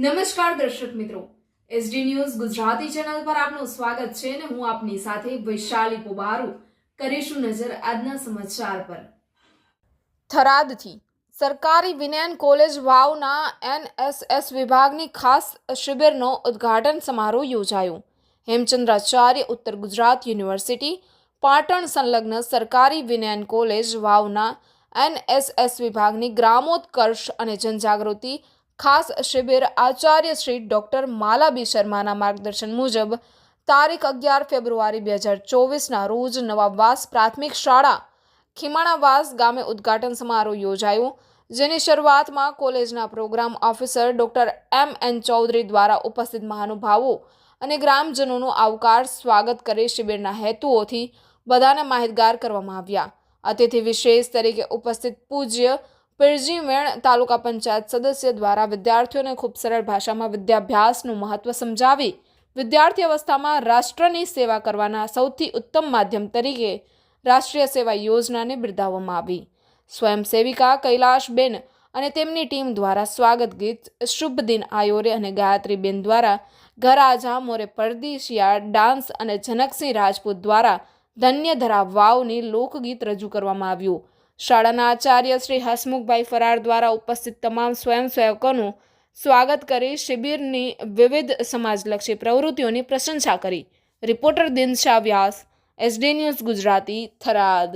નમસ્કાર દર્શક મિત્રો, એસડી ન્યૂઝ ગુજરાતી ચેનલ પર આપનું સ્વાગત છે અને હું આપની સાથે વૈશાલી પોબારુ કરીશું નજર આજના સમાચાર પર। થરાદથી સરકારી વિનયન કોલેજ વાવના એનએસએસ વિભાગની ખાસ શિબિરનો ઉદ્ઘાટન સમારોહ યોજાયો। હેમચંદ્રાચાર્ય ઉત્તર ગુજરાત યુનિવર્સિટી પાટણ સંલગ્ન સરકારી વિનયન કોલેજ વાવના એનએસએસ વિભાગની ગ્રામોત્કર્ષ અને જનજાગૃતિ ખાસ શિબિર આચાર્ય શ્રી ડોક્ટર માલા બી શર્માના માર્ગદર્શન મુજબ તારીખ 11 ફેબ્રુઆરી 2024ના રોજ નવાબવાસ પ્રાથમિક શાળા ખીમાણાવાસ ગામે ઉદ્ઘાટન સમારોહ યોજાયો, જેની શરૂઆતમાં કોલેજના પ્રોગ્રામ ઓફિસર ડોક્ટર એમ.એન. ચૌધરી દ્વારા ઉપસ્થિત મહાનુભાવો અને ગ્રામજનોનું આવકાર સ્વાગત કરી શિબિરના હેતુઓથી બધાને માહિતગાર કરવામાં આવ્યા। અતિથિ વિશેષ તરીકે ઉપસ્થિત પૂજ્ય પીરજી વેણ તાલુકા પંચાયત સદસ્ય દ્વારા વિદ્યાર્થીઓને ખૂબ સરળ ભાષામાં વિદ્યાભ્યાસનું મહત્વ સમજાવી વિદ્યાર્થી અવસ્થામાં રાષ્ટ્રની સેવા કરવાના સૌથી ઉત્તમ માધ્યમ તરીકે રાષ્ટ્રીય સેવા યોજનાને બિરદાવવામાં આવી। સ્વયંસેવિકા કૈલાશબેન અને તેમની ટીમ દ્વારા સ્વાગત ગીત શુભ દિન આયોરે અને ગાયત્રીબેન દ્વારા ઘર આજા મોરે પરદિશિયા ડાન્સ અને જનકસિંહ રાજપૂત દ્વારા ધન્ય ધરા વાવની લોકગીત રજૂ કરવામાં આવ્યું। શાળાના આચાર્ય શ્રી હસમુખભાઈ ફરાર દ્વારા ઉપસ્થિત તમામ સ્વયંસેવકોનું સ્વાગત કરી શિબિરની વિવિધ સમાજલક્ષી પ્રવૃત્તિઓની પ્રશંસા કરી। રિપોર્ટર દિનશા વ્યાસ, એસડી ન્યૂઝ ગુજરાતી, થરાદ।